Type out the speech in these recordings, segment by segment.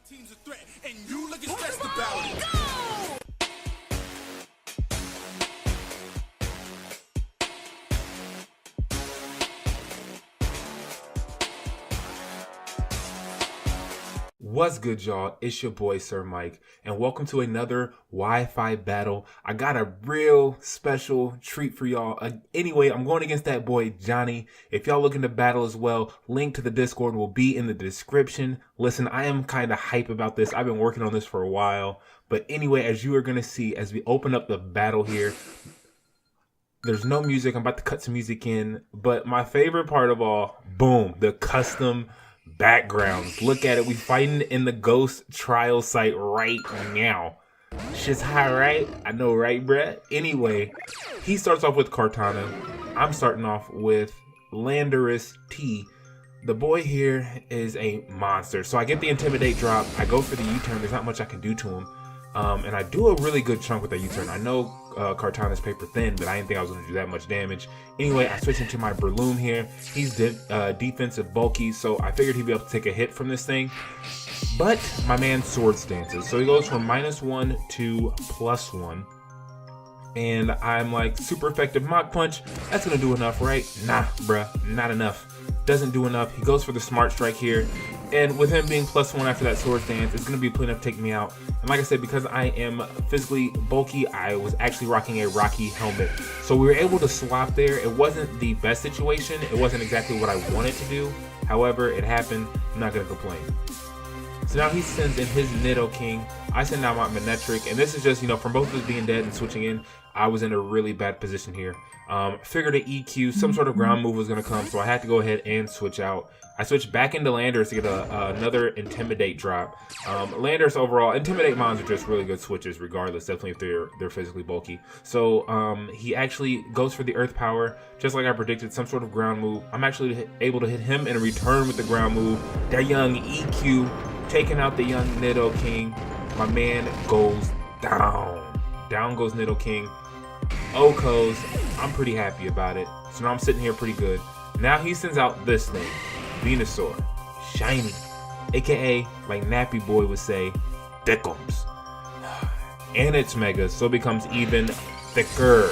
team's a threat, and you looking stressed about it. What's good, y'all? It's your boy Sir Mike, and welcome to another Wi-Fi battle. I got a real special treat for y'all. Anyway, I'm going against that boy Johnny. If y'all looking to battle as well, link to the Discord will be in the description. Listen, I am kind of hype about this. I've been working on this for a while. But anyway, as you are going to see, as we open up the battle here, there's no music. I'm about to cut some music in. But my favorite part of all, boom, the custom backgrounds. Look at it. We fighting in the ghost trial site right now. Shit's high, right? I know, right, bruh? Anyway, he starts off with Kartana. I'm starting off with Landorus T. The boy here is a monster. So I get the Intimidate drop. I go for the U-turn. There's not much I can do to him. And I do a really good chunk with that U-turn. I know Kartana's paper thin, but I didn't think I was going to do that much damage. Anyway, I switch into my Breloom here. He's defensive bulky, so I figured he'd be able to take a hit from this thing. But my man Sword Stances. So he goes from -1 to +1. And I'm like, super effective Mach Punch. That's going to do enough, right? Nah, bruh, not enough. Doesn't do enough. He goes for the Smart Strike here. And with him being +1 after that Sword Stance, it's going to be plenty enough to take me out. And like I said, because I am physically bulky, I was actually rocking a Rocky helmet. So we were able to swap there. It wasn't the best situation. It wasn't exactly what I wanted to do. However, it happened. I'm not going to complain. So now he sends in his Nidoking. I send out my Manectric. And this is just, from both of us being dead and switching in, I was in a really bad position here. Figured an EQ, some sort of ground move was going to come, so I had to go ahead and switch out. I switched back into Landorus to get another Intimidate drop. Landorus overall, Intimidate mons are just really good switches regardless, definitely if they're physically bulky. So he actually goes for the Earth Power, just like I predicted, some sort of ground move. I'm actually able to hit him in return with the ground move. That young EQ, taking out the young Nidoking. My man goes down. Down goes Nidoking. Oko's, I'm pretty happy about it. So now I'm sitting here pretty good. Now he sends out this thing, Venusaur, shiny, aka like Nappy Boy would say, thickums. And it's mega, so it becomes even thicker.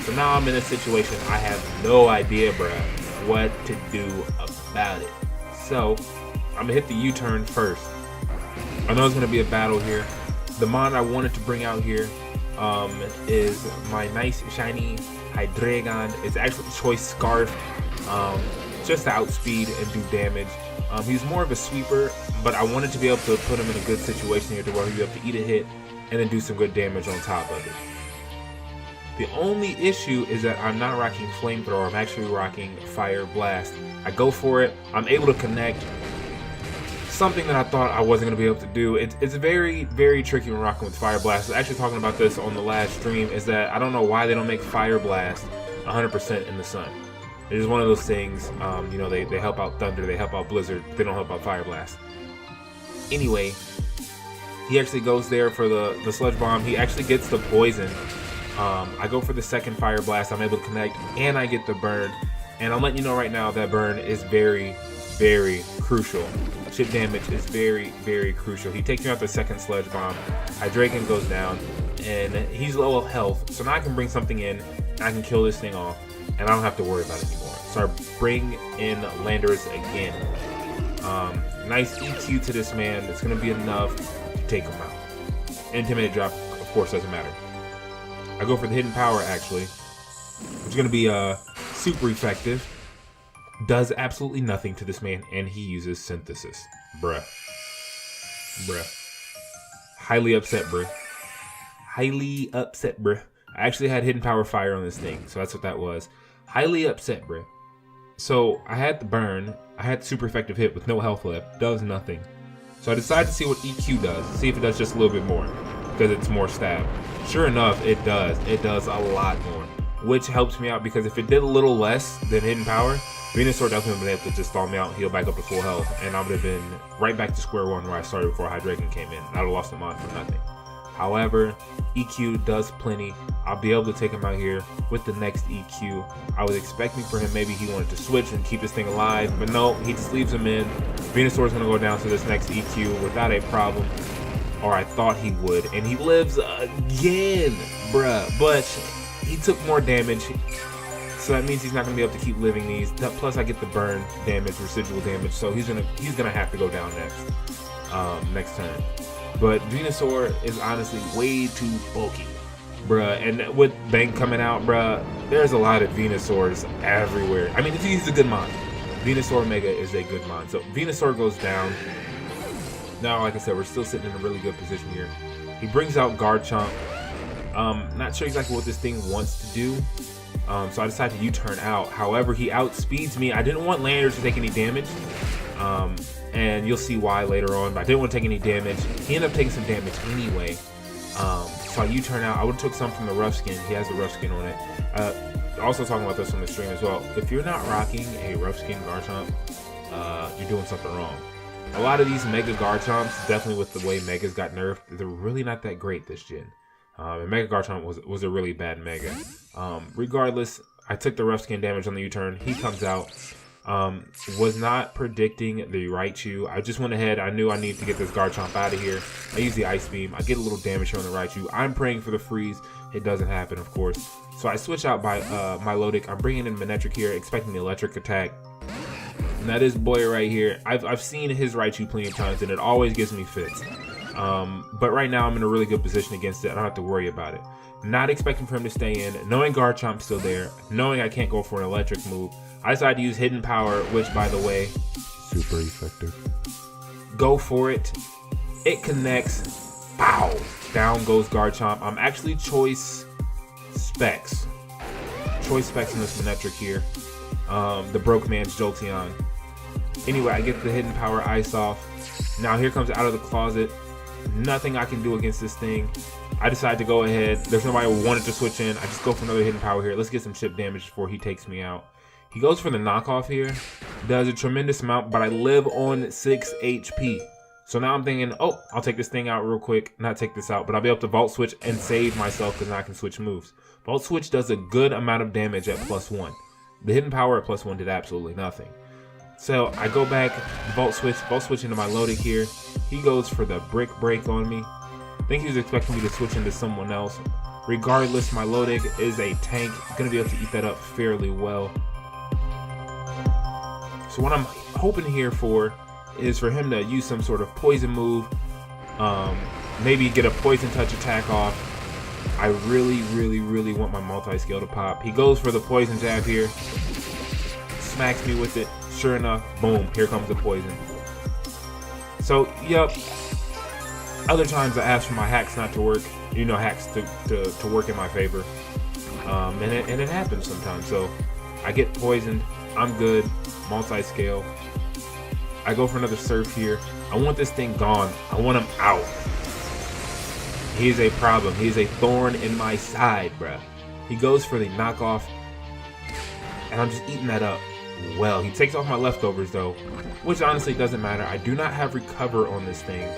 So now I'm in a situation I have no idea, bruh, what to do about it. So I'm gonna hit the U-turn first. I know it's gonna be a battle here. The mon I wanted to bring out here is my nice shiny Hydreigon. It's actually Choice Scarf, just to outspeed and do damage. He's more of a sweeper, but I wanted to be able to put him in a good situation here to where he'd be able to eat a hit and then do some good damage on top of it. The only issue is that I'm not rocking Flamethrower, I'm actually rocking Fire Blast. I go for it, I'm able to connect. Something that I thought I wasn't going to be able to do. It's very, very tricky when rocking with Fire Blast. I was actually talking about this on the last stream, is that I don't know why they don't make Fire Blast 100% in the sun. It's just one of those things, they help out Thunder, they help out Blizzard, they don't help out Fire Blast. Anyway, he actually goes there for the Sludge Bomb. He actually gets the Poison. I go for the second Fire Blast, I'm able to connect, and I get the Burn. And I'm letting you know right now that Burn is very, very crucial. Chip damage is very, very crucial. He takes me out the second Sludge Bomb. Hydreigon goes down, and he's low health. So now I can bring something in, and I can kill this thing off, and I don't have to worry about it anymore. So I bring in Landorus again. Nice EQ to this man. It's going to be enough to take him out. Intimidate drop, of course, doesn't matter. I go for the Hidden Power, actually, which is going to be super effective. Does absolutely nothing to this man, and he uses Synthesis. Bruh. Highly upset, bruh. Highly upset, bruh. I actually had Hidden Power Fire on this thing, so that's what that was. Highly upset, bruh. So I had the Burn. I had super effective hit with no health left. Does nothing. So I decided to see what EQ does. See if it does just a little bit more, because it's more stab. Sure enough, it does. It does a lot more, which helps me out, because if it did a little less than Hidden Power, Venusaur definitely would have been able to just stall me out, heal back up to full health, and I would have been right back to square one where I started before Hydreigon came in. I would have lost the mod for nothing. However, EQ does plenty. I'll be able to take him out here with the next EQ. I was expecting for him, maybe he wanted to switch and keep this thing alive, but no, he just leaves him in. Venusaur's gonna go down to this next EQ without a problem, or I thought he would, and he lives again, bruh. But he took more damage, so that means he's not gonna be able to keep living these. Plus, I get the burn damage, residual damage, so he's gonna have to go down next turn. But Venusaur is honestly way too bulky, bruh. And with Bank coming out, bruh, there's a lot of Venusaurs everywhere. I mean, he's a good mon. Venusaur Mega is a good mon. So Venusaur goes down. Now, like I said, we're still sitting in a really good position here. He brings out Garchomp. Not sure exactly what this thing wants to do. So I decided to U-turn out. However, he outspeeds me. I didn't want Landers to take any damage. And you'll see why later on, but I didn't want to take any damage. He ended up taking some damage anyway. So I U-turn out. I would have took some from the rough skin. He has a rough skin on it. Also talking about this on the stream as well. If you're not rocking a rough skin Garchomp, you're doing something wrong. A lot of these Mega Garchomps, definitely with the way Megas got nerfed, they're really not that great this gen. And Mega Garchomp was a really bad Mega. Regardless, I took the rough skin damage on the U-turn. He comes out. Was not predicting the Raichu. I just went ahead. I knew I needed to get this Garchomp out of here. I use the Ice Beam. I get a little damage here on the Raichu. I'm praying for the freeze. It doesn't happen, of course. So I switch out by Milotic. I'm bringing in Manectric here, expecting the electric attack. Now this boy right here, I've seen his Raichu plenty of times, and it always gives me fits. But right now I'm in a really good position against it. I don't have to worry about it. Not expecting for him to stay in, knowing Garchomp's still there, knowing I can't go for an electric move. I decided to use Hidden Power, which, by the way, super effective. Go for it. It connects. Pow! Down goes Garchomp. I'm actually Choice Specs. Choice Specs in this Manectric here. The broke man's Jolteon. Anyway, I get the Hidden Power Ice off. Now here comes Out of the Closet. Nothing I can do against this thing. I decide to go ahead. There's nobody who wanted to switch in. I just go for another Hidden Power here. Let's get some chip damage before he takes me out. He goes for the knockoff here. Does a tremendous amount, but I live on 6 HP. So now I'm thinking, oh, I'll take this thing out real quick. Not take this out, but I'll be able to Volt Switch and save myself because now I can switch moves. Volt Switch does a good amount of damage at +1. The Hidden Power at +1 did absolutely nothing. So I go back, Volt Switch into my Milotic here. He goes for the Brick Break on me. I think he was expecting me to switch into someone else. Regardless, my Milotic is a tank. Gonna be able to eat that up fairly well. So what I'm hoping here for is for him to use some sort of poison move. Maybe get a poison touch attack off. I really want my multi-scale to pop. He goes for the poison jab here. Smacks me with it. Sure enough, boom, here comes the poison. So, yep. Other times I ask for my hacks not to work. You know, hacks to work in my favor. And it happens sometimes. So I get poisoned. I'm good. Multi-scale. I go for another Surf here. I want this thing gone. I want him out. He's a problem. He's a thorn in my side, bruh. He goes for the knockoff. And I'm just eating that up. Well, he takes off my leftovers though, which honestly doesn't matter. I do not have recover on this thing.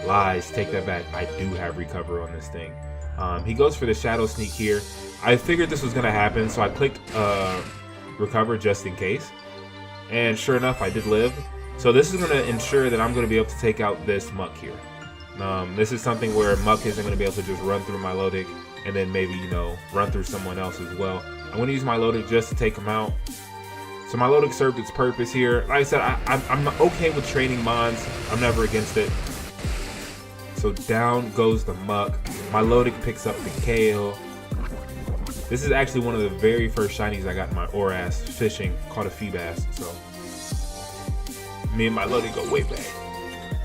Lies, take that back. I do have recover on this thing. He goes for the Shadow Sneak here. I figured this was gonna happen, so I clicked recover just in case. And sure enough, I did live. So this is gonna ensure that I'm gonna be able to take out this Muck here. This is something where Muck isn't gonna be able to just run through my Milotic and then maybe, you know, run through someone else as well. I'm gonna use my Milotic just to take him out. So my Milotic served its purpose here. Like I said, I'm okay with trading Mons. I'm never against it. So down goes the Muck. My Milotic picks up the KO. This is actually one of the very first shinies I got in my Oras fishing, caught a Feebas. So me and my Milotic go way back.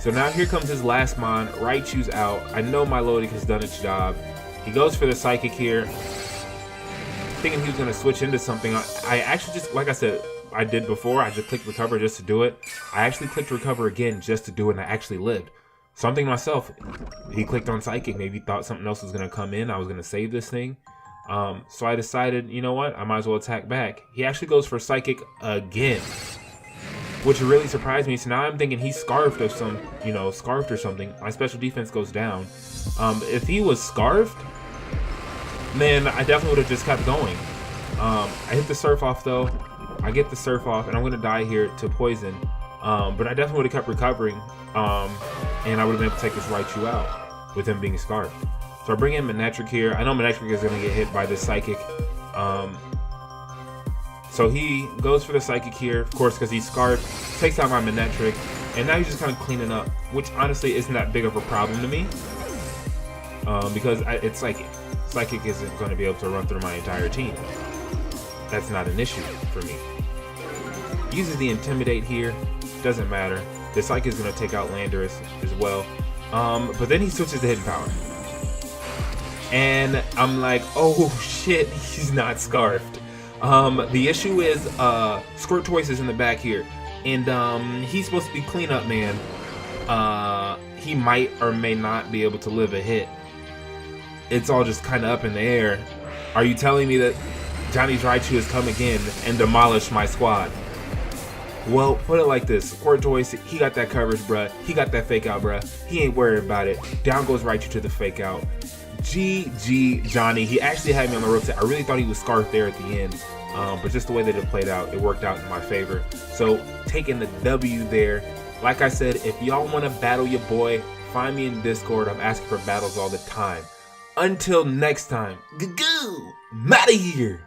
So now here comes his last Mon. Raichu's out. I know my Milotic has done its job. He goes for the Psychic here. Thinking he was going to switch into something. I actually just, like I said, I did before. I just clicked recover just to do it. I actually clicked recover again just to do it, and I actually lived. So I'm thinking to myself, he clicked on Psychic. Maybe he thought something else was going to come in. I was going to save this thing. So I decided, you know what? I might as well attack back. He actually goes for Psychic again. which really surprised me. So now I'm thinking he's scarfed of some, you know, scarfed or something. My special defense goes down. If he was scarfed, then I definitely would have just kept going. I hit the surf off though. I get the surf off, and I'm gonna die here to poison. But I definitely would have kept recovering, and I would have been able to take this Raichu out with him being scarfed. So I bring in Manectric here. I know Manectric is gonna get hit by this Psychic. So he goes for the Psychic here, of course, because he's scarfed, takes out my Manectric, and now he's just kind of cleaning up, which honestly isn't that big of a problem to me, because it's Psychic. Psychic isn't going to be able to run through my entire team. That's not an issue for me. Uses the Intimidate here, doesn't matter. The Psychic is going to take out Landorus as well, but then he switches to Hidden Power. And I'm like, oh shit, he's not scarfed. The issue is Squirtoise is in the back here, and he's supposed to be cleanup man. He might or may not be able to live a hit. It's all just kind of up in the air. Are you telling me that Johnny's Raichu has come again and demolished my squad? Well, put it like this. Squirtoise, he got that coverage, bruh. He got that fake out, bruh. He ain't worried about it. Down goes Raichu to the fake out. GG Johnny. He actually had me on the ropes. I really thought he was scarfed there at the end, but just the way that it played out, it worked out in my favor. So taking the W there. Like I said, if y'all want to battle your boy, find me in Discord. I'm asking for battles all the time. Until next time, I'm out of here.